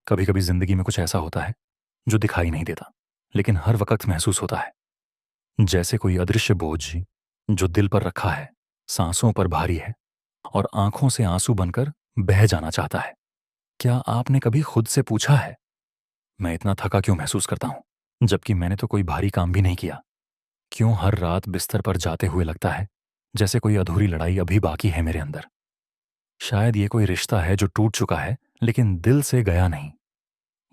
कभी कभी जिंदगी में कुछ ऐसा होता है जो दिखाई नहीं देता, लेकिन हर वक्त महसूस होता है। जैसे कोई अदृश्य बोझ जो दिल पर रखा है, सांसों पर भारी है और आंखों से आंसू बनकर बह जाना चाहता है। क्या आपने कभी खुद से पूछा है, मैं इतना थका क्यों महसूस करता हूं, जबकि मैंने तो कोई भारी काम भी नहीं किया? क्यों हर रात बिस्तर पर जाते हुए लगता है जैसे कोई अधूरी लड़ाई अभी बाकी है मेरे अंदर? शायद ये कोई रिश्ता है जो टूट चुका है लेकिन दिल से गया नहीं,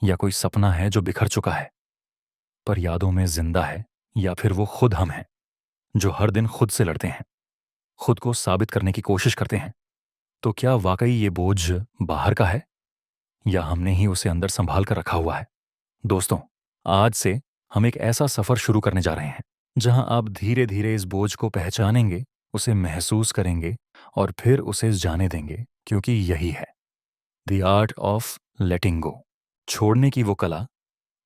या कोई सपना है जो बिखर चुका है पर यादों में जिंदा है, या फिर वो खुद हम हैं जो हर दिन खुद से लड़ते हैं, खुद को साबित करने की कोशिश करते हैं। तो क्या वाकई ये बोझ बाहर का है, या हमने ही उसे अंदर संभाल कर रखा हुआ है? दोस्तों, आज से हम एक ऐसा सफर शुरू करने जा रहे हैं जहां आप धीरे धीरे इस बोझ को पहचानेंगे, उसे महसूस करेंगे और फिर उसे जाने देंगे, क्योंकि यही है द आर्ट ऑफ लेटिंग गो, छोड़ने की वो कला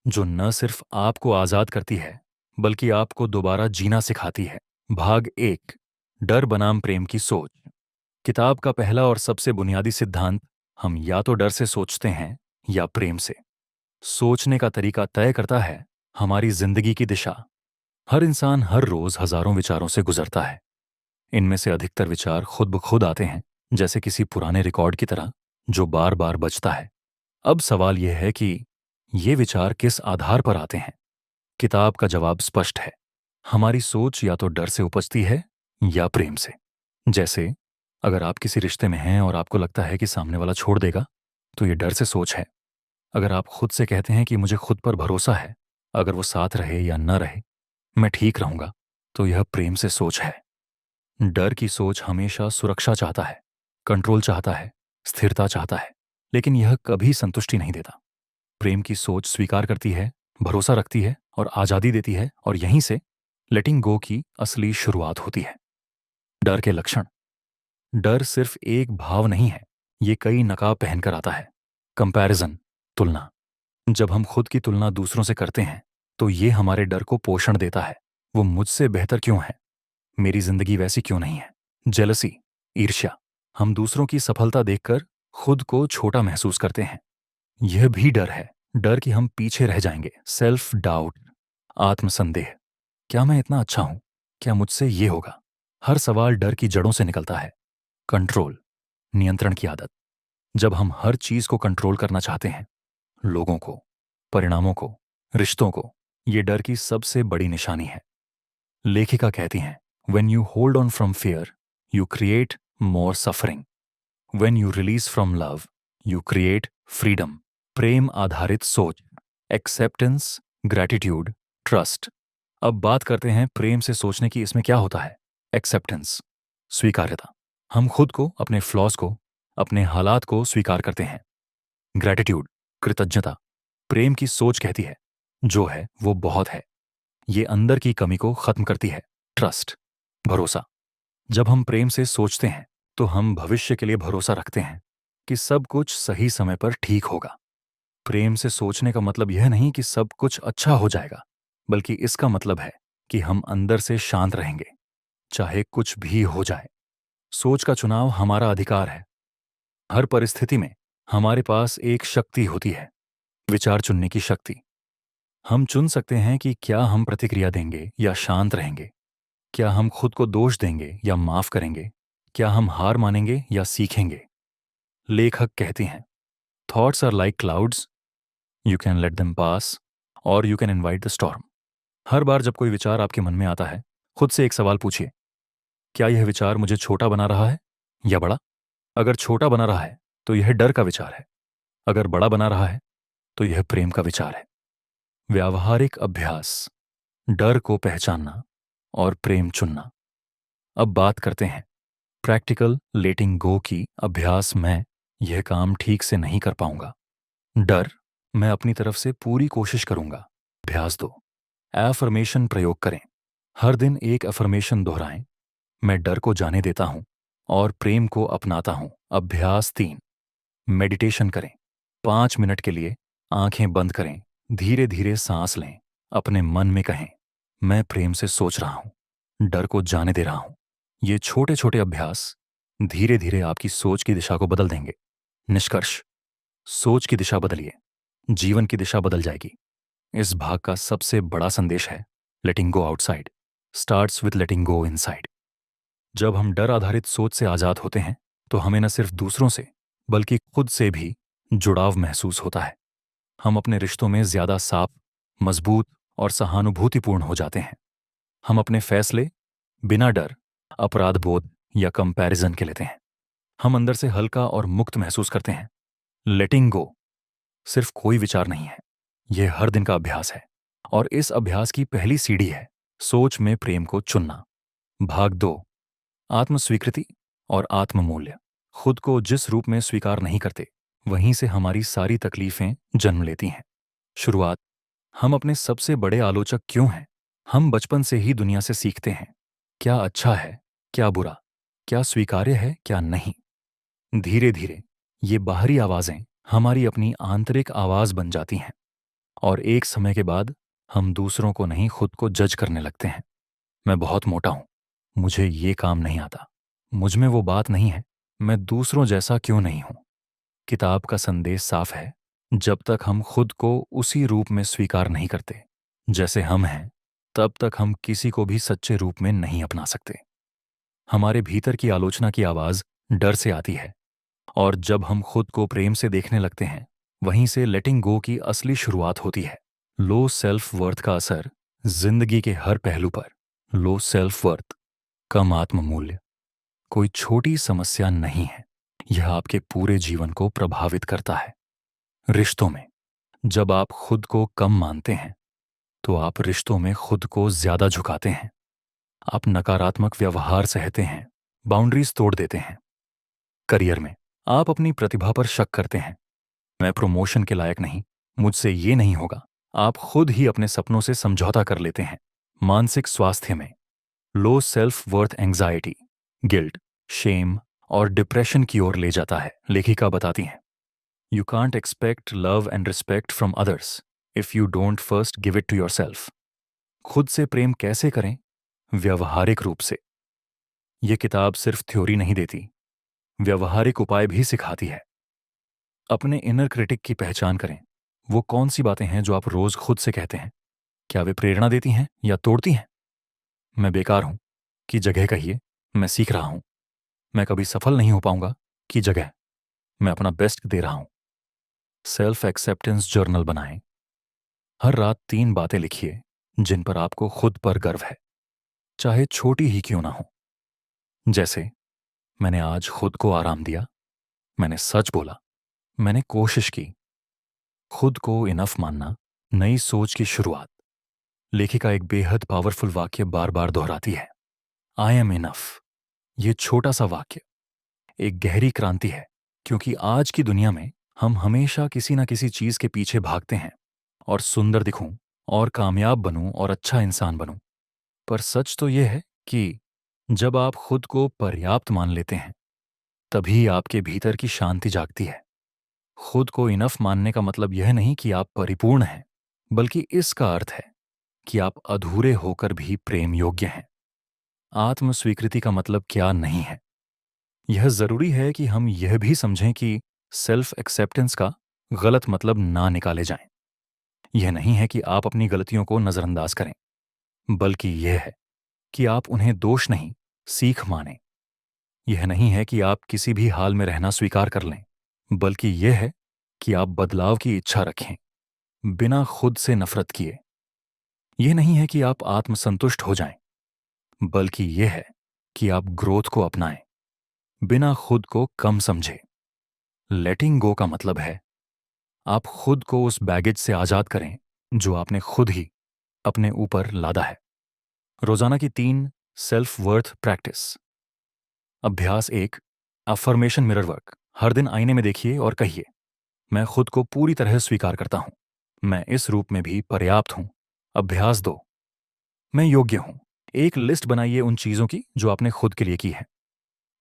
जो न सिर्फ आपको आजाद करती है बल्कि आपको दोबारा जीना सिखाती है। भाग एक, डर बनाम प्रेम की सोच। किताब का पहला और सबसे बुनियादी सिद्धांत, हम या तो डर से सोचते हैं या प्रेम से। सोचने का तरीका तय करता है हमारी जिंदगी की दिशा। हर इंसान हर रोज हजारों विचारों से गुजरता है। इनमें से अधिकतर विचार खुद ब खुद आते हैं, जैसे किसी पुराने रिकॉर्ड की तरह जो बार बार बजता है। अब सवाल यह है कि ये विचार किस आधार पर आते हैं? किताब का जवाब स्पष्ट है। हमारी सोच या तो डर से उपजती है या प्रेम से। जैसे अगर आप किसी रिश्ते में हैं और आपको लगता है कि सामने वाला छोड़ देगा, तो ये डर से सोच है। अगर आप खुद से कहते हैं कि मुझे खुद पर भरोसा है, अगर वो साथ रहे या न रहे मैं ठीक रहूंगा, तो यह प्रेम से सोच है। डर की सोच हमेशा सुरक्षा चाहता है, कंट्रोल चाहता है, स्थिरता चाहता है, लेकिन यह कभी संतुष्टि नहीं देता। प्रेम की सोच स्वीकार करती है, भरोसा रखती है और आजादी देती है, और यहीं से लेटिंग गो की असली शुरुआत होती है। डर के लक्षण। डर सिर्फ एक भाव नहीं है, ये कई नकाब पहनकर आता है। कंपैरिजन, तुलना। जब हम खुद की तुलना दूसरों से करते हैं तो ये हमारे डर को पोषण देता है। वो मुझसे बेहतर क्यों है, मेरी जिंदगी वैसी क्यों नहीं है? जेलसी, ईर्ष्या। हम दूसरों की सफलता देखकर खुद को छोटा महसूस करते हैं। यह भी डर है, डर कि हम पीछे रह जाएंगे। सेल्फ डाउट, आत्मसंदेह। क्या मैं इतना अच्छा हूं? क्या मुझसे ये होगा? हर सवाल डर की जड़ों से निकलता है। कंट्रोल, नियंत्रण की आदत। जब हम हर चीज को कंट्रोल करना चाहते हैं, लोगों को, परिणामों को, रिश्तों को, ये डर की सबसे बड़ी निशानी है। लेखिका कहती हैं, when you hold on from fear you create more suffering, when you release from love you create freedom. प्रेम आधारित सोच, एक्सेप्टेंस, ग्रैटिट्यूड, ट्रस्ट। अब बात करते हैं प्रेम से सोचने की। इसमें क्या होता है? एक्सेप्टेंस, स्वीकार्यता। हम खुद को, अपने फ्लॉज को, अपने हालात को स्वीकार करते हैं। ग्रैटिट्यूड, कृतज्ञता। प्रेम की सोच कहती है जो है वो बहुत है, ये अंदर की कमी को खत्म करती है। ट्रस्ट, भरोसा। जब हम प्रेम से सोचते हैं तो हम भविष्य के लिए भरोसा रखते हैं कि सब कुछ सही समय पर ठीक होगा। प्रेम से सोचने का मतलब यह नहीं कि सब कुछ अच्छा हो जाएगा, बल्कि इसका मतलब है कि हम अंदर से शांत रहेंगे, चाहे कुछ भी हो जाए। सोच का चुनाव हमारा अधिकार है। हर परिस्थिति में हमारे पास एक शक्ति होती है, विचार चुनने की शक्ति। हम चुन सकते हैं कि क्या हम प्रतिक्रिया देंगे या शांत रहेंगे, क्या हम खुद को दोष देंगे या माफ करेंगे, क्या हम हार मानेंगे या सीखेंगे। लेखक कहती हैं, thoughts are like clouds, you can let them pass or you can invite the storm. हर बार जब कोई विचार आपके मन में आता है, खुद से एक सवाल पूछिए, क्या यह विचार मुझे छोटा बना रहा है या बड़ा? अगर छोटा बना रहा है तो यह डर का विचार है, अगर बड़ा बना रहा है तो यह प्रेम का विचार है। व्यावहारिक अभ्यास, डर को पहचानना और प्रेम चुनना। अब बात करते हैं प्रैक्टिकल लेटिंग गो की। अभ्यास में यह काम ठीक से नहीं कर पाऊंगा। डर, मैं अपनी तरफ से पूरी कोशिश करूंगा। अभ्यास दो, एफर्मेशन प्रयोग करें। हर दिन एक एफर्मेशन दोहराएं, मैं डर को जाने देता हूं और प्रेम को अपनाता हूं। अभ्यास तीन, मेडिटेशन करें। 5 मिनट के लिए आंखें बंद करें, धीरे धीरे सांस लें, अपने मन में कहें, मैं प्रेम से सोच रहा हूं, डर को जाने दे रहा हूं। ये छोटे छोटे अभ्यास धीरे धीरे आपकी सोच की दिशा को बदल देंगे। निष्कर्ष, सोच की दिशा बदलिए, जीवन की दिशा बदल जाएगी। इस भाग का सबसे बड़ा संदेश है, letting go outside starts with letting go inside. जब हम डर आधारित सोच से आजाद होते हैं तो हमें न सिर्फ दूसरों से बल्कि खुद से भी जुड़ाव महसूस होता है। हम अपने रिश्तों में ज्यादा साफ, मजबूत और सहानुभूतिपूर्ण हो जाते हैं। हम अपने फैसले बिना डर, अपराध बोध या कंपैरिजन के लेते हैं। हम अंदर से हल्का और मुक्त महसूस करते हैं। लेटिंग गो सिर्फ कोई विचार नहीं है, यह हर दिन का अभ्यास है। और इस अभ्यास की पहली सीढ़ी है सोच में प्रेम को चुनना। भाग 2, आत्म स्वीकृति और आत्म मूल्य। खुद को जिस रूप में स्वीकार नहीं करते, वहीं से हमारी सारी तकलीफें जन्म लेती हैं। शुरुआत, हम अपने सबसे बड़े आलोचक क्यों हैं? हम बचपन से ही दुनिया से सीखते हैं, क्या अच्छा है, क्या बुरा, क्या स्वीकार्य है, क्या नहीं। धीरे धीरे ये बाहरी आवाजें हमारी अपनी आंतरिक आवाज बन जाती हैं, और एक समय के बाद हम दूसरों को नहीं, खुद को जज करने लगते हैं। मैं बहुत मोटा हूं, मुझे ये काम नहीं आता, मुझ में वो बात नहीं है, मैं दूसरों जैसा क्यों नहीं हूं। किताब का संदेश साफ है, जब तक हम खुद को उसी रूप में स्वीकार नहीं करते जैसे हम हैं, तब तक हम किसी को भी सच्चे रूप में नहीं अपना सकते। हमारे भीतर की आलोचना की आवाज डर से आती है, और जब हम खुद को प्रेम से देखने लगते हैं, वहीं से लेटिंग गो की असली शुरुआत होती है। लो सेल्फ वर्थ का असर जिंदगी के हर पहलू पर। लो सेल्फ वर्थ, कम आत्म मूल्य, कोई छोटी समस्या नहीं है, यह आपके पूरे जीवन को प्रभावित करता है। रिश्तों में जब आप खुद को कम मानते हैं, तो आप रिश्तों में खुद को ज्यादा झुकाते हैं। आप नकारात्मक व्यवहार सहते हैं, बाउंड्रीज तोड़ देते हैं। करियर में आप अपनी प्रतिभा पर शक करते हैं, मैं प्रमोशन के लायक नहीं, मुझसे ये नहीं होगा। आप खुद ही अपने सपनों से समझौता कर लेते हैं। मानसिक स्वास्थ्य में low self worth anxiety, guilt, shame और डिप्रेशन की ओर ले जाता है। लेखिका बताती हैं, you can't expect love and respect from others if you don't first give it to yourself. खुद से प्रेम कैसे करें? व्यवहारिक रूप से। यह किताब सिर्फ थ्योरी नहीं देती, व्यवहारिक उपाय भी सिखाती है। अपने इनर क्रिटिक की पहचान करें। वो कौन सी बातें हैं जो आप रोज खुद से कहते हैं? क्या वे प्रेरणा देती हैं या तोड़ती हैं? मैं बेकार हूं की जगह कहिए, मैं सीख रहा हूं। मैं कभी सफल नहीं हो पाऊंगा की जगह, मैं अपना बेस्ट दे रहा हूं। सेल्फ एक्सेप्टेंस जर्नल बनाएं। हर रात 3 बातें लिखिए जिन पर आपको खुद पर गर्व है, चाहे छोटी ही क्यों ना हो। जैसे, मैंने आज खुद को आराम दिया, मैंने सच बोला, मैंने कोशिश की। खुद को इनफ मानना नई सोच की शुरुआत। लेखिका एक बेहद पावरफुल वाक्य बार बार दोहराती है, आई एम इनफ। ये छोटा सा वाक्य एक गहरी क्रांति है, क्योंकि आज की दुनिया में हम हमेशा किसी न किसी चीज के पीछे भागते हैं, और सुंदर दिखूं और कामयाब बनूं और अच्छा इंसान बनूं। पर सच तो यह है कि जब आप खुद को पर्याप्त मान लेते हैं, तभी आपके भीतर की शांति जागती है। खुद को इनफ मानने का मतलब यह नहीं कि आप परिपूर्ण हैं, बल्कि इसका अर्थ है कि आप अधूरे होकर भी प्रेम योग्य हैं। आत्म स्वीकृति का मतलब क्या नहीं है। यह जरूरी है कि हम यह भी समझें कि सेल्फ एक्सेप्टेंस का गलत मतलब ना निकाले जाएं। यह नहीं है कि आप अपनी गलतियों को नजरअंदाज करें, बल्कि यह है कि आप उन्हें दोष नहीं, सीख मानें। यह नहीं है कि आप किसी भी हाल में रहना स्वीकार कर लें, बल्कि यह है कि आप बदलाव की इच्छा रखें, बिना खुद से नफरत किए। यह नहीं है कि आप आत्मसंतुष्ट हो जाएं, बल्कि यह है कि आप ग्रोथ को अपनाएं, बिना खुद को कम समझे। लेटिंग गो का मतलब है आप खुद को उस बैगेज से आजाद करें जो आपने खुद ही अपने ऊपर लादा है। रोजाना की 3 सेल्फ वर्थ प्रैक्टिस। अभ्यास 1, अफर्मेशन मिरर वर्क। हर दिन आईने में देखिए और कहिए, मैं खुद को पूरी तरह स्वीकार करता हूं, मैं इस रूप में भी पर्याप्त हूं। अभ्यास 2, मैं योग्य हूं। एक लिस्ट बनाइए उन चीजों की जो आपने खुद के लिए की है।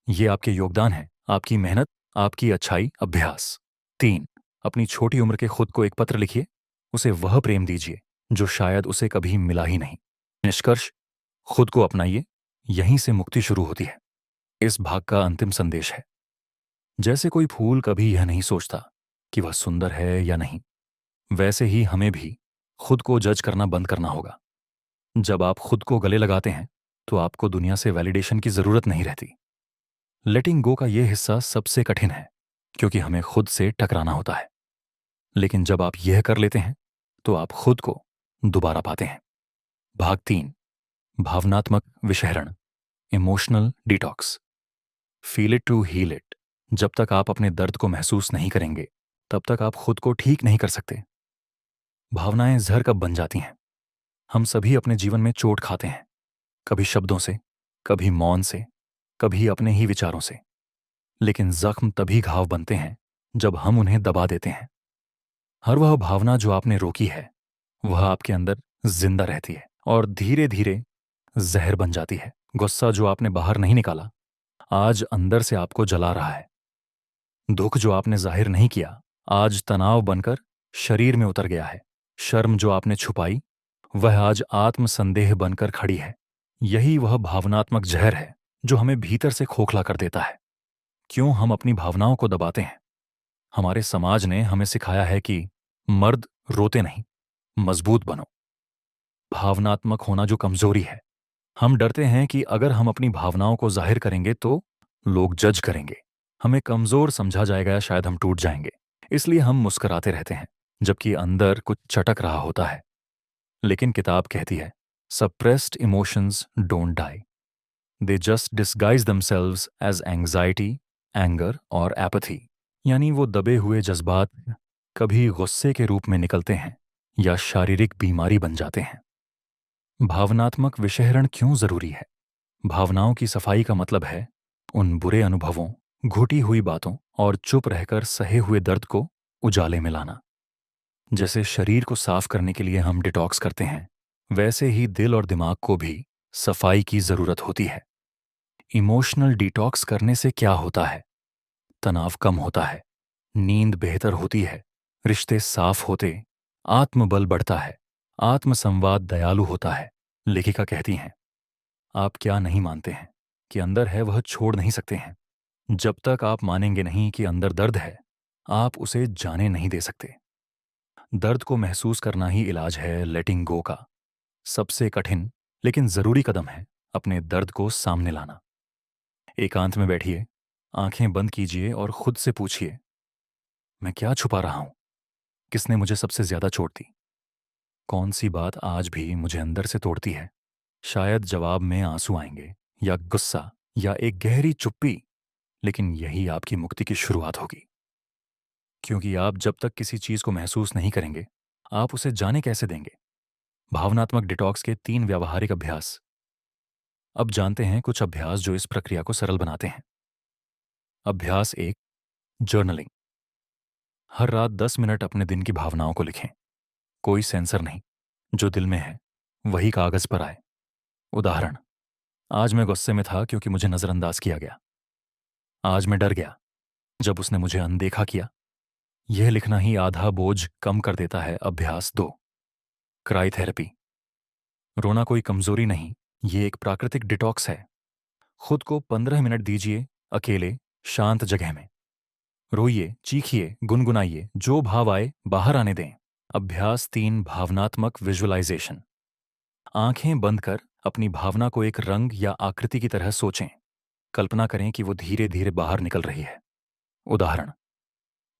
ये आपके योगदान है, आपकी मेहनत, आपकी अच्छाई। अभ्यास 3, अपनी छोटी उम्र के खुद को एक पत्र लिखिए, उसे वह प्रेम दीजिए जो शायद उसे कभी मिला ही नहीं। निष्कर्ष, खुद को अपनाइए, यहीं से मुक्ति शुरू होती है। इस भाग का अंतिम संदेश है, जैसे कोई फूल कभी यह नहीं सोचता कि वह सुंदर है या नहीं, वैसे ही हमें भी खुद को जज करना बंद करना होगा। जब आप खुद को गले लगाते हैं तो आपको दुनिया से वैलिडेशन की जरूरत नहीं रहती। लेटिंग गो का यह हिस्सा सबसे कठिन है, क्योंकि हमें खुद से टकराना होता है। लेकिन जब आप यह कर लेते हैं तो आप खुद को दोबारा पाते हैं। भाग 3, भावनात्मक विषहरण, emotional detox. Feel it to heal it. जब तक आप अपने दर्द को महसूस नहीं करेंगे तब तक आप खुद को ठीक नहीं कर सकते। भावनाएं जहर कब बन जाती हैं? हम सभी अपने जीवन में चोट खाते हैं, कभी शब्दों से, कभी मौन से, कभी अपने ही विचारों से। लेकिन जख्म तभी घाव बनते हैं जब हम उन्हें दबा देते हैं। हर वह भावना जो आपने रोकी है वह आपके अंदर जिंदा रहती है और धीरे धीरे जहर बन जाती है। गुस्सा जो आपने बाहर नहीं निकाला आज अंदर से आपको जला रहा है। दुख जो आपने जाहिर नहीं किया आज तनाव बनकर शरीर में उतर गया है। शर्म जो आपने छुपाई वह आज आत्मसंदेह बनकर खड़ी है। यही वह भावनात्मक जहर है जो हमें भीतर से खोखला कर देता है। क्यों हम अपनी भावनाओं को दबाते हैं? हमारे समाज ने हमें सिखाया है कि मर्द रोते नहीं, मजबूत बनो। भावनात्मक होना जो कमजोरी है। हम डरते हैं कि अगर हम अपनी भावनाओं को जाहिर करेंगे तो लोग जज करेंगे, हमें कमजोर समझा जाएगा या शायद हम टूट जाएंगे। इसलिए हम मुस्कुराते रहते हैं जबकि अंदर कुछ चटक रहा होता है। लेकिन किताब कहती है suppressed emotions don't die, they just disguise themselves as anxiety, anger और एपैथी। यानी वो दबे हुए जज्बात कभी गुस्से के रूप में निकलते हैं या शारीरिक बीमारी बन जाते हैं। भावनात्मक विषहरण क्यों जरूरी है? भावनाओं की सफाई का मतलब है उन बुरे अनुभवों, घुटी हुई बातों और चुप रहकर सहे हुए दर्द को उजाले में लाना। जैसे शरीर को साफ करने के लिए हम डिटॉक्स करते हैं, वैसे ही दिल और दिमाग को भी सफाई की जरूरत होती है। इमोशनल डिटॉक्स करने से क्या होता है? तनाव कम होता है, नींद बेहतर होती है, रिश्ते साफ होते, आत्मबल बढ़ता है, आत्मसंवाद दयालु होता है। लेखिका कहती हैं आप क्या नहीं मानते हैं कि अंदर है वह छोड़ नहीं सकते हैं। जब तक आप मानेंगे नहीं कि अंदर दर्द है आप उसे जाने नहीं दे सकते। दर्द को महसूस करना ही इलाज है। लेटिंग गो का सबसे कठिन लेकिन जरूरी कदम है अपने दर्द को सामने लाना। एकांत में बैठिए, आंखें बंद कीजिए और खुद से पूछिए मैं क्या छुपा रहा हूं? किसने मुझे सबसे ज्यादा चोट दी? कौन सी बात आज भी मुझे अंदर से तोड़ती है? शायद जवाब में आंसू आएंगे या गुस्सा या एक गहरी चुप्पी। लेकिन यही आपकी मुक्ति की शुरुआत होगी, क्योंकि आप जब तक किसी चीज को महसूस नहीं करेंगे आप उसे जाने कैसे देंगे? भावनात्मक डिटॉक्स के 3 व्यावहारिक अभ्यास। अब जानते हैं कुछ अभ्यास जो इस प्रक्रिया को सरल बनाते हैं। अभ्यास 1, जर्नलिंग। हर रात 10 मिनट अपने दिन की भावनाओं को लिखें। कोई सेंसर नहीं, जो दिल में है वही कागज पर आए। उदाहरण, आज मैं गुस्से में था क्योंकि मुझे नजरअंदाज किया गया। आज मैं डर गया जब उसने मुझे अनदेखा किया। यह लिखना ही आधा बोझ कम कर देता है। अभ्यास 2, क्राई थेरेपी। रोना कोई कमजोरी नहीं, ये एक प्राकृतिक डिटॉक्स है। खुद को 15 मिनट दीजिए, अकेले शांत जगह में। रोइए, चीखिए, गुनगुनाइए, जो भाव आए बाहर आने दें। अभ्यास 3, भावनात्मक विजुअलाइजेशन। आंखें बंद कर अपनी भावना को एक रंग या आकृति की तरह सोचें। कल्पना करें कि वो धीरे धीरे बाहर निकल रही है। उदाहरण,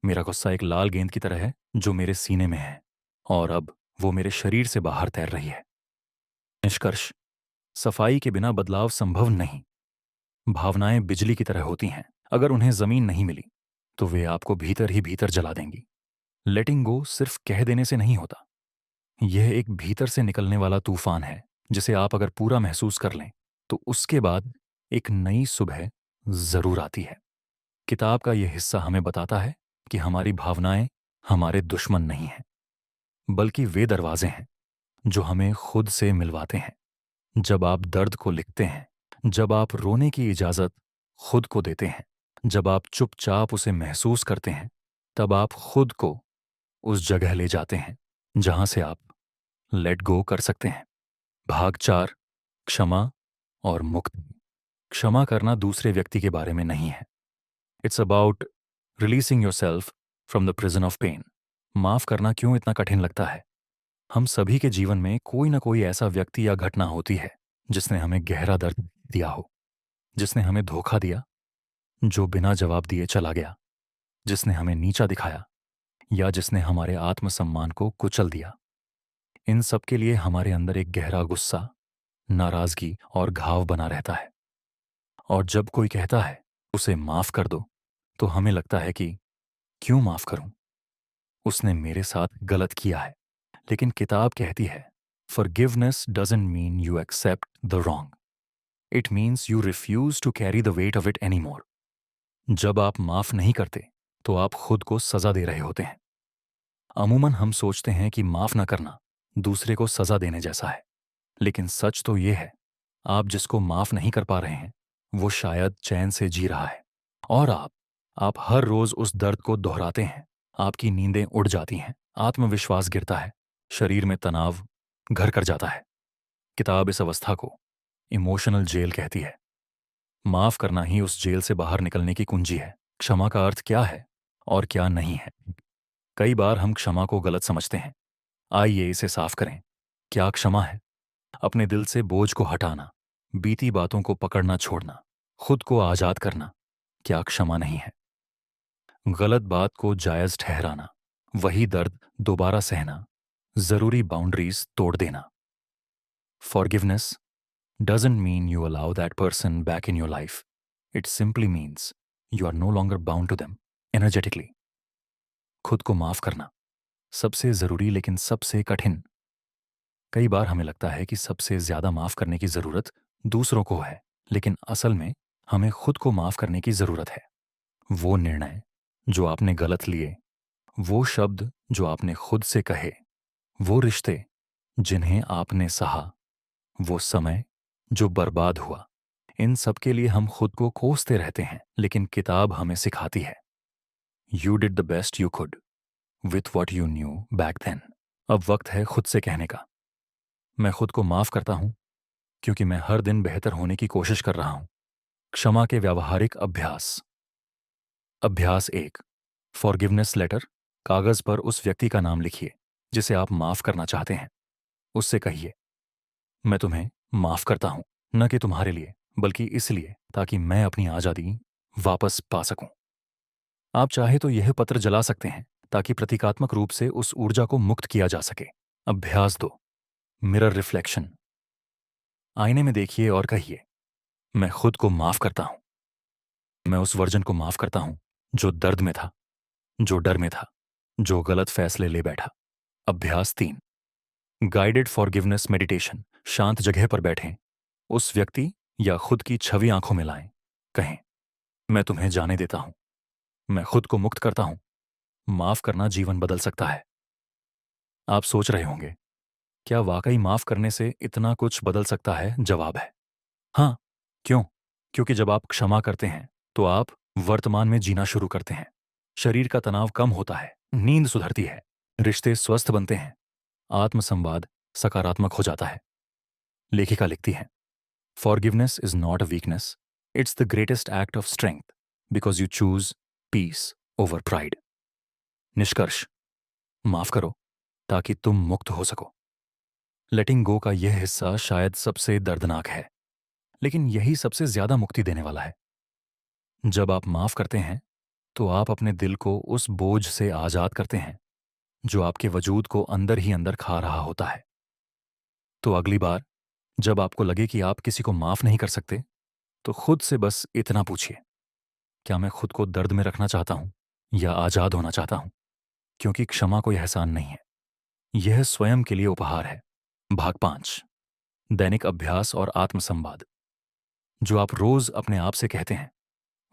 मेरा गुस्सा एक लाल गेंद की तरह है जो मेरे सीने में है और अब वो मेरे शरीर से बाहर तैर रही है। निष्कर्ष, सफाई के बिना बदलाव संभव नहीं। भावनाएं बिजली की तरह होती हैं, अगर उन्हें जमीन नहीं मिली तो वे आपको भीतर ही भीतर जला देंगी। लेटिंग गो सिर्फ कह देने से नहीं होता, यह एक भीतर से निकलने वाला तूफान है जिसे आप अगर पूरा महसूस कर लें तो उसके बाद एक नई सुबह जरूर आती है। किताब का यह हिस्सा हमें बताता है कि हमारी भावनाएं हमारे दुश्मन नहीं हैं, बल्कि वे दरवाजे हैं जो हमें खुद से मिलवाते हैं। जब आप दर्द को लिखते हैं, जब आप रोने की इजाजत खुद को देते हैं, जब आप चुपचाप उसे महसूस करते हैं, तब आप खुद को उस जगह ले जाते हैं जहां से आप लेट गो कर सकते हैं। भाग 4, क्षमा और मुक्ति। क्षमा करना दूसरे व्यक्ति के बारे में नहीं है। It's about releasing yourself from the prison of pain. माफ करना क्यों इतना कठिन लगता है? हम सभी के जीवन में कोई ना कोई ऐसा व्यक्ति या घटना होती है जिसने हमें गहरा दर्द दिया हो, जिसने हमें धोखा दिया, जो बिना जवाब दिए चला गया, जिसने हमें नीचा दिखाया या जिसने हमारे आत्मसम्मान को कुचल दिया। इन सब के लिए हमारे अंदर एक गहरा गुस्सा, नाराजगी और घाव बना रहता है। और जब कोई कहता है उसे माफ कर दो, तो हमें लगता है कि क्यों माफ करूं, उसने मेरे साथ गलत किया है। लेकिन किताब कहती है, forgiveness doesn't mean you accept the wrong, it means you refuse to carry the weight of it any more. जब आप माफ नहीं करते तो आप खुद को सजा दे रहे होते हैं। अमूमन हम सोचते हैं कि माफ ना करना दूसरे को सजा देने जैसा है, लेकिन सच तो ये है, आप जिसको माफ नहीं कर पा रहे हैं वो शायद चैन से जी रहा है। और आप हर रोज उस दर्द को दोहराते हैं। आपकी नींदें उड़ जाती हैं, आत्मविश्वास गिरता है, शरीर में तनाव घर कर जाता है। किताब इस अवस्था को इमोशनल जेल कहती है। माफ करना ही उस जेल से बाहर निकलने की कुंजी है। क्षमा का अर्थ क्या है और क्या नहीं है? कई बार हम क्षमा को गलत समझते हैं। आइए इसे साफ करें। क्या क्षमा है? अपने दिल से बोझ को हटाना, बीती बातों को पकड़ना छोड़ना, खुद को आजाद करना। क्या क्षमा नहीं है? गलत बात को जायज ठहराना, वही दर्द दोबारा सहना, जरूरी बाउंड्रीज तोड़ देना। Forgiveness doesn't mean you allow that person back in your life. It simply means you are no longer bound to them energetically. खुद को माफ करना सबसे जरूरी लेकिन सबसे कठिन। कई बार हमें लगता है कि सबसे ज्यादा माफ करने की जरूरत दूसरों को है, लेकिन असल में हमें खुद को माफ करने की जरूरत है। वो निर्णय जो आपने गलत लिए, वो शब्द जो आपने खुद से कहे, वो रिश्ते जिन्हें आपने सहा, वो समय जो बर्बाद हुआ, इन सब के लिए हम खुद को कोसते रहते हैं। लेकिन किताब हमें सिखाती है, you did the best you could with what you knew back then. अब वक्त है खुद से कहने का, मैं खुद को माफ करता हूं क्योंकि मैं हर दिन बेहतर होने की कोशिश कर रहा हूं। क्षमा के व्यावहारिक अभ्यास। अभ्यास 1, फॉरगिवनेस लेटर। कागज पर उस व्यक्ति का नाम लिखिए जिसे आप माफ करना चाहते हैं। उससे कहिए, मैं तुम्हें माफ करता हूं, न कि तुम्हारे लिए बल्कि इसलिए ताकि मैं अपनी आजादी वापस पा सकूं। आप चाहे तो यह पत्र जला सकते हैं ताकि प्रतीकात्मक रूप से उस ऊर्जा को मुक्त किया जा सके। अभ्यास 2, मिरर रिफ्लेक्शन। आईने में देखिए और कहिए, मैं खुद को माफ करता हूं। मैं उस वर्जन को माफ करता हूं जो दर्द में था, जो डर में था, जो गलत फैसले ले बैठा। अभ्यास 3, गाइडेड फॉरगिवनेस मेडिटेशन। शांत जगह पर बैठें, उस व्यक्ति या खुद की छवि आंखों में लाएं, कहें, मैं तुम्हें जाने देता हूं, मैं खुद को मुक्त करता हूं। माफ करना जीवन बदल सकता है। आप सोच रहे होंगे, क्या वाकई माफ करने से इतना कुछ बदल सकता है? जवाब है हाँ। क्यों? क्योंकि जब आप क्षमा करते हैं तो आप वर्तमान में जीना शुरू करते हैं। शरीर का तनाव कम होता है, नींद सुधरती है, रिश्ते स्वस्थ बनते हैं, आत्मसंवाद सकारात्मक हो जाता है। लेखिका लिखती है, forgiveness is not a weakness, it's the greatest act of strength because you choose peace over pride. निष्कर्ष, माफ करो ताकि तुम मुक्त हो सको। लेटिंग गो का यह हिस्सा शायद सबसे दर्दनाक है, लेकिन यही सबसे ज्यादा मुक्ति देने वाला है। जब आप माफ करते हैं तो आप अपने दिल को उस बोझ से आजाद करते हैं जो आपके वजूद को अंदर ही अंदर खा रहा होता है। तो अगली बार जब आपको लगे कि आप किसी को माफ नहीं कर सकते, तो खुद से बस इतना पूछिए, क्या मैं खुद को दर्द में रखना चाहता हूं या आजाद होना चाहता हूं? क्योंकि क्षमा कोई एहसान नहीं है, यह स्वयं के लिए उपहार है। भाग 5, दैनिक अभ्यास और आत्मसंवाद। जो आप रोज अपने आप से कहते हैं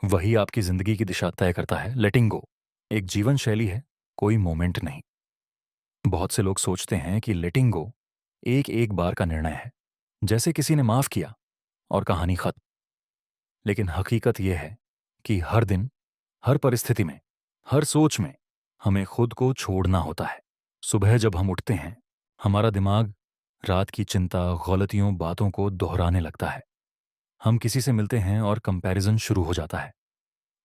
वही आपकी जिंदगी की दिशा तय करता है। लेटिंग गो एक जीवन शैली है, कोई मोमेंट नहीं। बहुत से लोग सोचते हैं कि लेटिंग गो एक एक बार का निर्णय है, जैसे किसी ने माफ किया और कहानी खत्म। लेकिन हकीकत यह है कि हर दिन, हर परिस्थिति में, हर सोच में हमें खुद को छोड़ना होता है। सुबह जब हम उठते हैं, हमारा दिमाग रात की चिंता, गलतियों, बातों को दोहराने लगता है। हम किसी से मिलते हैं और कंपैरिजन शुरू हो जाता है।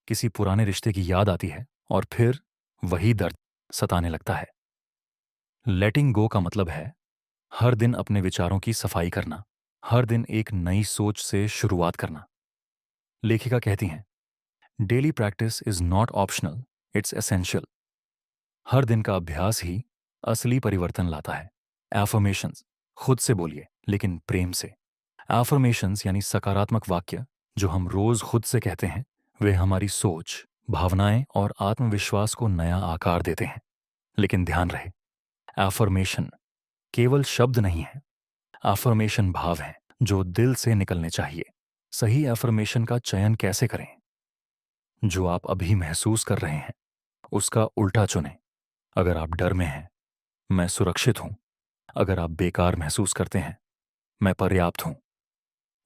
किसी पुराने रिश्ते की याद आती है और फिर वही दर्द। सताने लगता है। लेटिंग गो का मतलब है हर दिन अपने विचारों की सफाई करना, हर दिन एक नई सोच से शुरुआत करना। लेखिका कहती हैं, daily practice is not optional, it's essential. हर दिन का अभ्यास ही असली परिवर्तन लाता है। एफर्मेशंस, खुद से बोलिए लेकिन प्रेम से। एफर्मेशंस यानी सकारात्मक वाक्य जो हम रोज खुद से कहते हैं, वे हमारी सोच, भावनाएं और आत्मविश्वास को नया आकार देते हैं। लेकिन ध्यान रहे, एफर्मेशन केवल शब्द नहीं है, एफर्मेशन भाव है जो दिल से निकलने चाहिए। सही एफर्मेशन का चयन कैसे करें? जो आप अभी महसूस कर रहे हैं उसका उल्टा चुनें। अगर आप डर में हैं, मैं सुरक्षित हूं। अगर आप बेकार महसूस करते हैं, मैं पर्याप्त हूं।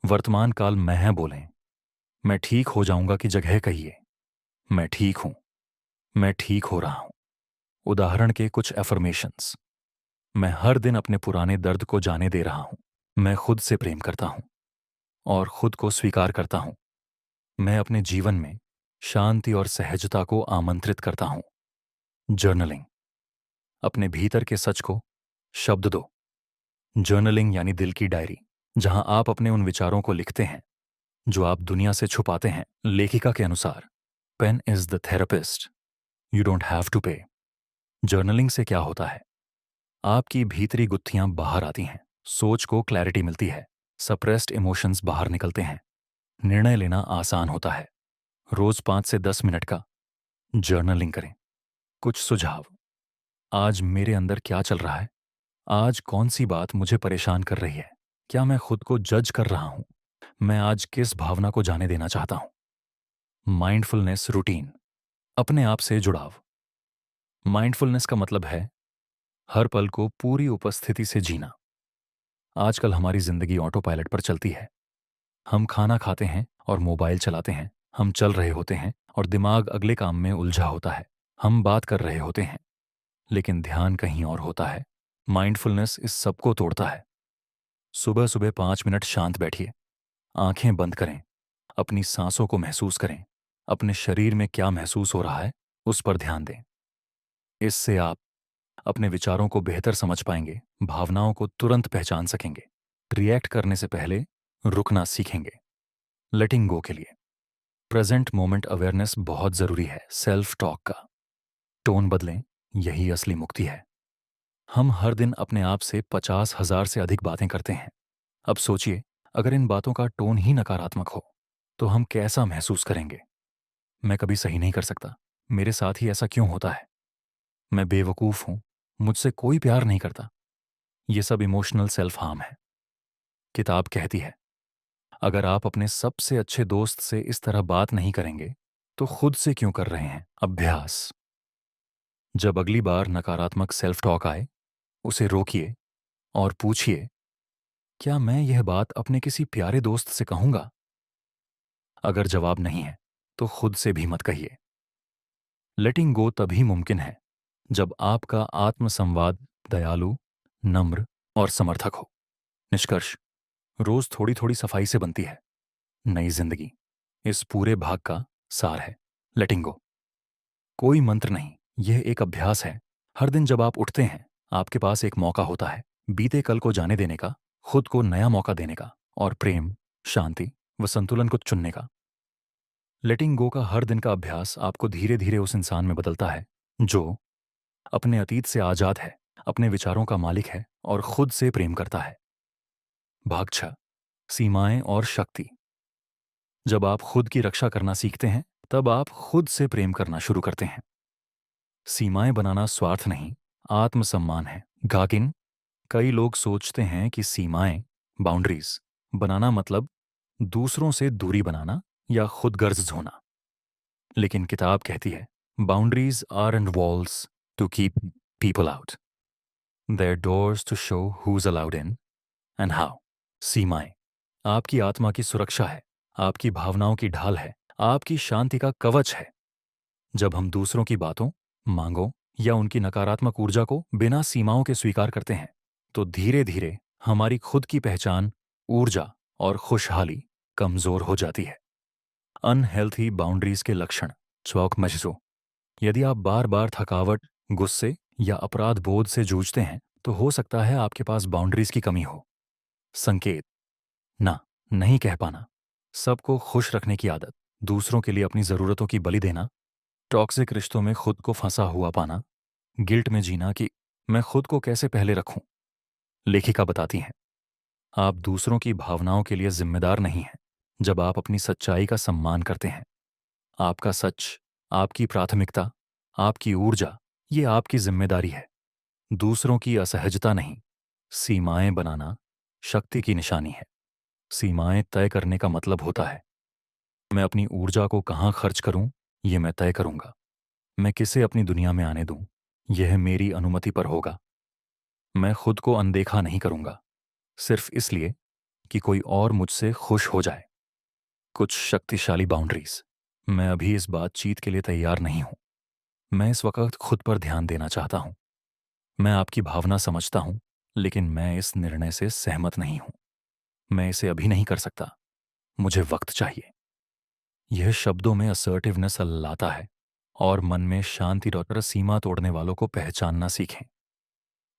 वर्तमान काल मैं है बोलें, मैं ठीक हो जाऊंगा की जगह कहिए, मैं ठीक हूं, मैं ठीक हो रहा हूं। उदाहरण के कुछ एफर्मेशंस। मैं हर दिन अपने पुराने दर्द को जाने दे रहा हूं। मैं खुद से प्रेम करता हूं और खुद को स्वीकार करता हूं। मैं अपने जीवन में शांति और सहजता को आमंत्रित करता हूं। जर्नलिंग, अपने भीतर के सच को शब्द दो। जर्नलिंग यानी दिल की डायरी, जहां आप अपने उन विचारों को लिखते हैं जो आप दुनिया से छुपाते हैं। लेखिका के अनुसार, pain is the therapist, you don't have to pay. Journaling से क्या होता है? आपकी भीतरी गुत्थियां बाहर आती हैं, सोच को क्लैरिटी मिलती है, सप्रेस्ड इमोशंस बाहर निकलते हैं, निर्णय लेना आसान होता है। रोज 5 से 10 मिनट का जर्नलिंग करें। कुछ सुझाव। आज मेरे अंदर क्या चल रहा है? आज कौन सी बात मुझे परेशान कर रही है? क्या मैं खुद को जज कर रहा हूं? मैं आज किस भावना को जाने देना चाहता हूं? माइंडफुलनेस रूटीन, अपने आप से जुड़ाव। माइंडफुलनेस का मतलब है हर पल को पूरी उपस्थिति से जीना। आजकल हमारी जिंदगी ऑटो पायलट पर चलती है। हम खाना खाते हैं और मोबाइल चलाते हैं। हम चल रहे होते हैं और दिमाग अगले काम में उलझा होता है। हम बात कर रहे होते हैं लेकिन ध्यान कहीं और होता है। माइंडफुलनेस इस सब को तोड़ता है। सुबह सुबह 5 मिनट शांत बैठिए, आंखें बंद करें, अपनी सांसों को महसूस करें। अपने शरीर में क्या महसूस हो रहा है उस पर ध्यान दें। इससे आप अपने विचारों को बेहतर समझ पाएंगे, भावनाओं को तुरंत पहचान सकेंगे, रिएक्ट करने से पहले रुकना सीखेंगे। लेटिंग गो के लिए प्रेजेंट मोमेंट अवेयरनेस बहुत जरूरी है। सेल्फ टॉक का टोन बदलें, यही असली मुक्ति है। हम हर दिन अपने आप से 50,000 से अधिक बातें करते हैं। अब सोचिए, अगर इन बातों का टोन ही नकारात्मक हो तो हम कैसा महसूस करेंगे? मैं कभी सही नहीं कर सकता, मेरे साथ ही ऐसा क्यों होता है, मैं बेवकूफ हूं, मुझसे कोई प्यार नहीं करता। ये सब इमोशनल सेल्फ हार्म है। किताब कहती है, अगर आप अपने सबसे अच्छे दोस्त से इस तरह बात नहीं करेंगे तो खुद से क्यों कर रहे हैं? अभ्यास, जब अगली बार नकारात्मक सेल्फ टॉक आए, उसे रोकिए और पूछिए, क्या मैं यह बात अपने किसी प्यारे दोस्त से कहूंगा? अगर जवाब नहीं है तो खुद से भी मत कहिए। लेटिंग गो तभी मुमकिन है जब आपका आत्मसंवाद दयालु, नम्र और समर्थक हो। निष्कर्ष, रोज थोड़ी थोड़ी सफाई से बनती है नई जिंदगी। इस पूरे भाग का सार है लेटिंग गो। कोई मंत्र नहीं, यह एक अभ्यास है। हर दिन जब आप उठते हैं, आपके पास एक मौका होता है बीते कल को जाने देने का, खुद को नया मौका देने का और प्रेम, शांति व संतुलन को चुनने का। लेटिंग गो का हर दिन का अभ्यास आपको धीरे धीरे उस इंसान में बदलता है जो अपने अतीत से आजाद है, अपने विचारों का मालिक है और खुद से प्रेम करता है। भाग 6, सीमाएं और शक्ति। जब आप खुद की रक्षा करना सीखते हैं, तब आप खुद से प्रेम करना शुरू करते हैं। सीमाएं बनाना स्वार्थ नहीं, आत्मसम्मान है। गाकिन, कई लोग सोचते हैं कि सीमाएं, बाउंड्रीज बनाना मतलब दूसरों से दूरी बनाना या खुदगर्ज होना। लेकिन किताब कहती है, boundaries aren't walls to keep people out, they're doors to show who's allowed in and how. सीमाएं आपकी आत्मा की सुरक्षा है, आपकी भावनाओं की ढाल है, आपकी शांति का कवच है। जब हम दूसरों की बातों, मांगों या उनकी नकारात्मक ऊर्जा को बिना सीमाओं के स्वीकार करते हैं, तो धीरे धीरे हमारी खुद की पहचान, ऊर्जा और खुशहाली कमजोर हो जाती है। अनहेल्थी बाउंड्रीज के लक्षण। चौक मजजो, यदि आप बार बार थकावट गुस्से या अपराध बोध से जूझते हैं तो हो सकता है आपके पास बाउंड्रीज की कमी हो। संकेत: ना, नहीं कह पाना, सबको खुश रखने की आदत, दूसरों के लिए अपनी ज़रूरतों की बलि देना, टॉक्सिक रिश्तों में खुद को फंसा हुआ पाना, गिल्ट में जीना कि मैं खुद को कैसे पहले रखूं। लेखिका बताती हैं, आप दूसरों की भावनाओं के लिए जिम्मेदार नहीं हैं जब आप अपनी सच्चाई का सम्मान करते हैं। आपका सच, आपकी प्राथमिकता, आपकी ऊर्जा, ये आपकी जिम्मेदारी है, दूसरों की असहजता नहीं। सीमाएं बनाना शक्ति की निशानी है। सीमाएं तय करने का मतलब होता है, मैं अपनी ऊर्जा को कहाँ खर्च करूं, ये मैं तय करूंगा। मैं किसे अपनी दुनिया में आने दूं, यह मेरी अनुमति पर होगा। मैं खुद को अनदेखा नहीं करूंगा सिर्फ इसलिए कि कोई और मुझसे खुश हो जाए। कुछ शक्तिशाली बाउंड्रीज: मैं अभी इस बातचीत के लिए तैयार नहीं हूं। मैं इस वक्त खुद पर ध्यान देना चाहता हूं। मैं आपकी भावना समझता हूं, लेकिन मैं इस निर्णय से सहमत नहीं हूं। मैं इसे अभी नहीं कर सकता, मुझे वक्त चाहिए। यह शब्दों में असर्टिवनेस लाता है और मन में शांति। डॉक्टर सीमा तोड़ने वालों को पहचानना सीखें।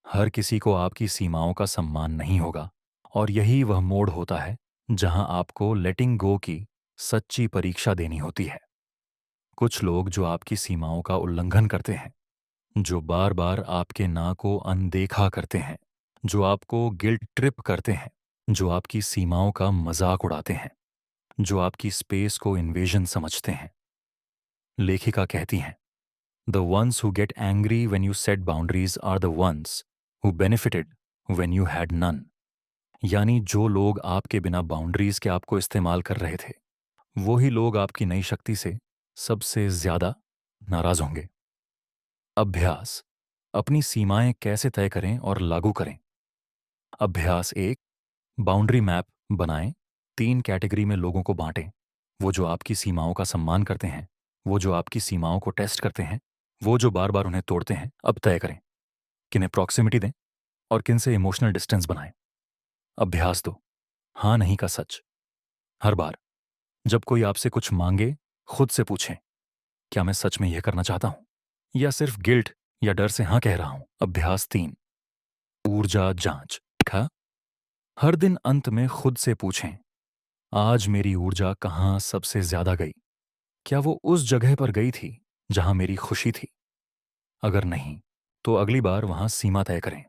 हर किसी को आपकी सीमाओं का सम्मान नहीं होगा, और यही वह मोड़ होता है जहां आपको लेटिंग गो की सच्ची परीक्षा देनी होती है। कुछ लोग जो आपकी सीमाओं का उल्लंघन करते हैं, जो बार बार आपके ना को अनदेखा करते हैं, जो आपको गिल्ट ट्रिप करते हैं, जो आपकी सीमाओं का मजाक उड़ाते हैं, जो आपकी स्पेस को इन्वेजन समझते हैं। लेखिका कहती हैं, the ones who get angry when you set boundaries are the ones who benefited when you had none. यानी जो लोग आपके बिना बाउंड्रीज के आपको इस्तेमाल कर रहे थे, वही लोग आपकी नई शक्ति से सबसे ज्यादा नाराज होंगे। अभ्यास: अपनी सीमाएं कैसे तय करें और लागू करें। अभ्यास 1: बाउंड्री मैप बनाएं। 3 कैटेगरी में लोगों को बांटें: वो जो आपकी सीमाओं का सम्मान करते हैं, वो जो आपकी सीमाओं को टेस्ट करते हैं, वो जो बार बार उन्हें तोड़ते हैं। अब तय करें किन्हें प्रॉक्सिमिटी दें और किन से इमोशनल डिस्टेंस बनाएं। अभ्यास 2: हाँ नहीं का सच। हर बार जब कोई आपसे कुछ मांगे, खुद से पूछें, क्या मैं सच में यह करना चाहता हूं या सिर्फ गिल्ट या डर से हाँ कह रहा हूं। अभ्यास 3: ऊर्जा जांच। हर दिन अंत में खुद से पूछें, आज मेरी ऊर्जा कहाँ सबसे ज्यादा गई? क्या वो उस जगह पर गई थी जहां मेरी खुशी थी? अगर नहीं, तो अगली बार वहां सीमा तय करें।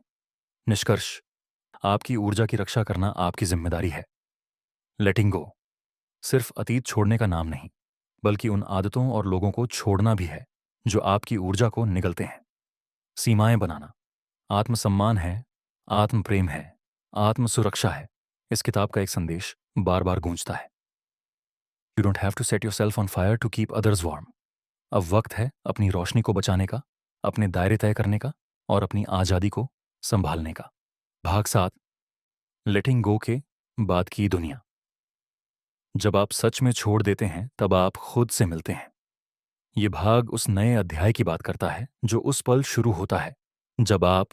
निष्कर्ष: आपकी ऊर्जा की रक्षा करना आपकी जिम्मेदारी है। लेटिंग गो सिर्फ अतीत छोड़ने का नाम नहीं, बल्कि उन आदतों और लोगों को छोड़ना भी है जो आपकी ऊर्जा को निगलते हैं। सीमाएं बनाना आत्मसम्मान है, आत्म प्रेम है, आत्म सुरक्षा है। इस किताब का एक संदेश बार बार गूंजता है, you don't have to set yourself on fire to keep others warm. अब वक्त है अपनी रोशनी को बचाने का, अपने दायरे तय करने का और अपनी आज़ादी को संभालने का। भाग 7: लेटिंग गो के बाद की दुनिया। जब आप सच में छोड़ देते हैं, तब आप खुद से मिलते हैं। ये भाग उस नए अध्याय की बात करता है जो उस पल शुरू होता है जब आप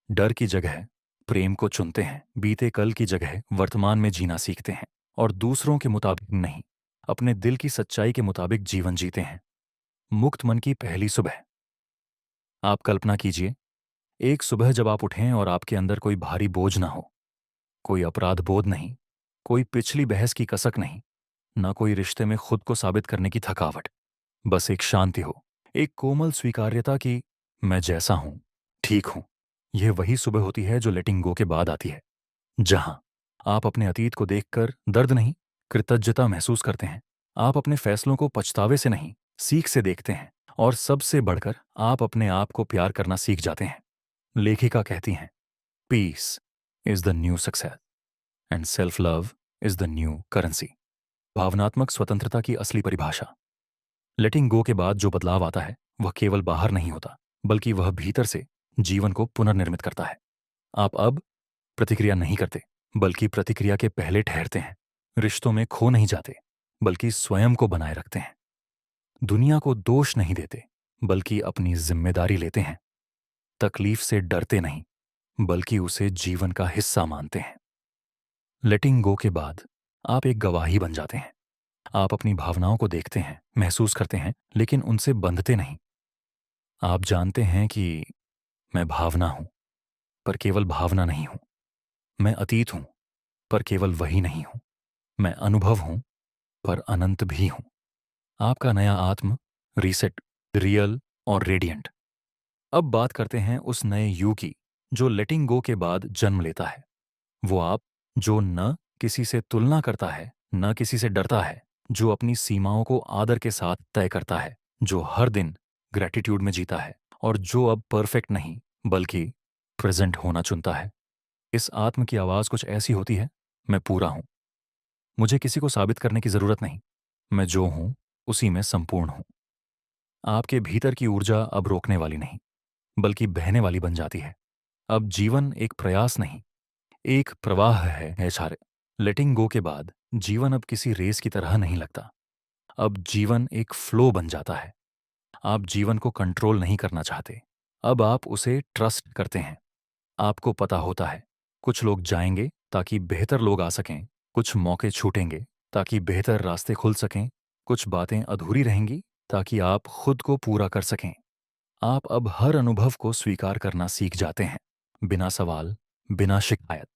डर की जगह प्रेम को चुनते हैं, बीते कल की जगह वर्तमान में जीना सीखते हैं और दूसरों के मुताबिक नहीं, अपने दिल की सच्चाई के मुताबिक जीवन जीते हैं। मुक्त मन की पहली सुबह। आप कल्पना कीजिए, एक सुबह जब आप उठें और आपके अंदर कोई भारी बोझ ना हो, कोई अपराध बोध नहीं, कोई पिछली बहस की कसक नहीं, ना कोई रिश्ते में खुद को साबित करने की थकावट। बस एक शांति हो, एक कोमल स्वीकार्यता कि मैं जैसा हूं ठीक हूं। यह वही सुबह होती है जो लेटिंग गो के बाद आती है, जहां आप अपने अतीत को देखकर दर्द नहीं, कृतज्ञता महसूस करते हैं। आप अपने फैसलों को पछतावे से नहीं, सीख से देखते हैं, और सबसे बढ़कर आप अपने आप को प्यार करना सीख जाते हैं। लेखिका कहती हैं, peace is the new success and self love is the new currency. भावनात्मक स्वतंत्रता की असली परिभाषा। लेटिंग गो के बाद जो बदलाव आता है, वह केवल बाहर नहीं होता, बल्कि वह भीतर से जीवन को पुनर्निर्मित करता है। आप अब प्रतिक्रिया नहीं करते, बल्कि प्रतिक्रिया के पहले ठहरते हैं। रिश्तों में खो नहीं जाते, बल्कि स्वयं को बनाए रखते हैं। दुनिया को दोष नहीं देते, बल्कि अपनी जिम्मेदारी लेते हैं। तकलीफ से डरते नहीं, बल्कि उसे जीवन का हिस्सा मानते हैं। लेटिंग गो के बाद आप एक गवाही बन जाते हैं। आप अपनी भावनाओं को देखते हैं, महसूस करते हैं, लेकिन उनसे बंधते नहीं। आप जानते हैं कि मैं भावना हूं, पर केवल भावना नहीं हूं। मैं अतीत हूं, पर केवल वही नहीं हूं। मैं अनुभव हूं, पर अनंत भी हूं। आपका नया आत्म, रीसेट, रियल और रेडिएंट। अब बात करते हैं उस नए यू की, जो लेटिंग गो के बाद जन्म लेता है। वो आप जो न किसी से तुलना करता है, न किसी से डरता है, जो अपनी सीमाओं को आदर के साथ तय करता है, जो हर दिन ग्रेटिट्यूड में जीता है, और जो अब परफेक्ट नहीं बल्कि प्रेजेंट होना चुनता है। इस आत्म की आवाज कुछ ऐसी होती है: मैं पूरा हूं, मुझे किसी को साबित करने की जरूरत नहीं। मैं जो हूं उसी में संपूर्ण हूं। आपके भीतर की ऊर्जा अब रोकने वाली नहीं, बल्कि बहने वाली बन जाती है। अब जीवन एक प्रयास नहीं, एक प्रवाह है ऐशारे। लेटिंग गो के बाद जीवन अब किसी रेस की तरह नहीं लगता। अब जीवन एक फ्लो बन जाता है। आप जीवन को कंट्रोल नहीं करना चाहते, अब आप उसे ट्रस्ट करते हैं। आपको पता होता है, कुछ लोग जाएंगे ताकि बेहतर लोग आ सकें, कुछ मौके छूटेंगे ताकि बेहतर रास्ते खुल सकें, कुछ बातें अधूरी रहेंगी ताकि आप खुद को पूरा कर सकें। आप अब हर अनुभव को स्वीकार करना सीख जाते हैं, बिना सवाल, बिना शिकायत।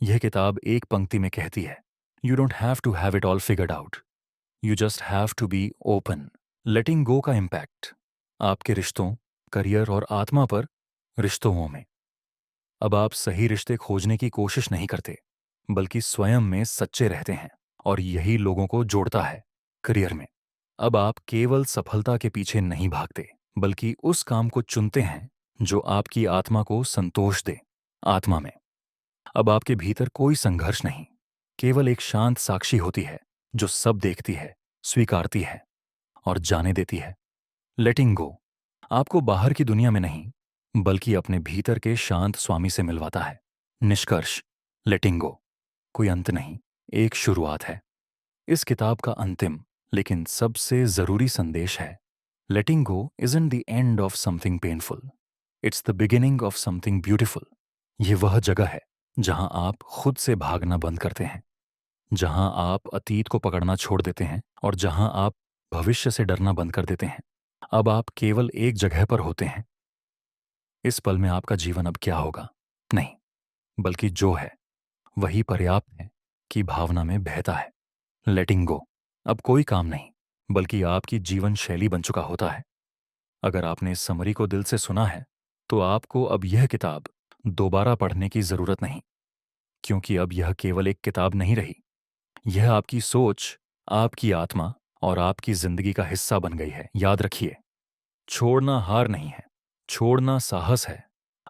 यह किताब एक पंक्ति में कहती है, you don't have to have it all figured out, you just have to be open. Letting go का इम्पैक्ट आपके रिश्तों, करियर और आत्मा पर। रिश्तों में अब आप सही रिश्ते खोजने की कोशिश नहीं करते, बल्कि स्वयं में सच्चे रहते हैं, और यही लोगों को जोड़ता है। करियर में अब आप केवल सफलता के पीछे नहीं भागते, बल्कि उस काम को चुनते हैं जो आपकी आत्मा को संतोष दे। आत्मा में अब आपके भीतर कोई संघर्ष नहीं, केवल एक शांत साक्षी होती है जो सब देखती है, स्वीकारती है और जाने देती है। लेटिंग गो आपको बाहर की दुनिया में नहीं, बल्कि अपने भीतर के शांत स्वामी से मिलवाता है। निष्कर्ष: लेटिंग गो कोई अंत नहीं, एक शुरुआत है। इस किताब का अंतिम लेकिन सबसे जरूरी संदेश है: letting go isn't the end of something painful, it's the beginning of something beautiful. ये वह जगह है जहां आप खुद से भागना बंद करते हैं, जहां आप अतीत को पकड़ना छोड़ देते हैं, और जहां आप भविष्य से डरना बंद कर देते हैं। अब आप केवल एक जगह पर होते हैं। इस पल में आपका जीवन अब क्या होगा नहीं, बल्कि जो है वही पर्याप्त है कि भावना में बहता है। लेटिंग गो अब कोई काम नहीं, बल्कि आपकी जीवन शैली बन चुका होता है। अगर आपने इस समरी को दिल से सुना है, तो आपको अब यह किताब दोबारा पढ़ने की जरूरत नहीं, क्योंकि अब यह केवल एक किताब नहीं रही। यह आपकी सोच, आपकी आत्मा और आपकी जिंदगी का हिस्सा बन गई है। याद रखिए, छोड़ना हार नहीं है, छोड़ना साहस है।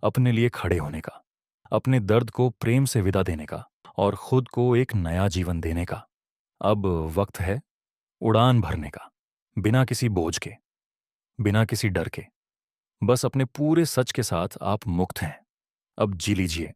अपने लिए खड़े होने का, अपने दर्द को प्रेम से विदा देने का, और खुद को एक नया जीवन देने का। अब वक्त है उड़ान भरने का, बिना किसी बोझ के, बिना किसी डर के। बस अपने पूरे सच के साथ आप मुक्त हैं। अब जी लीजिए,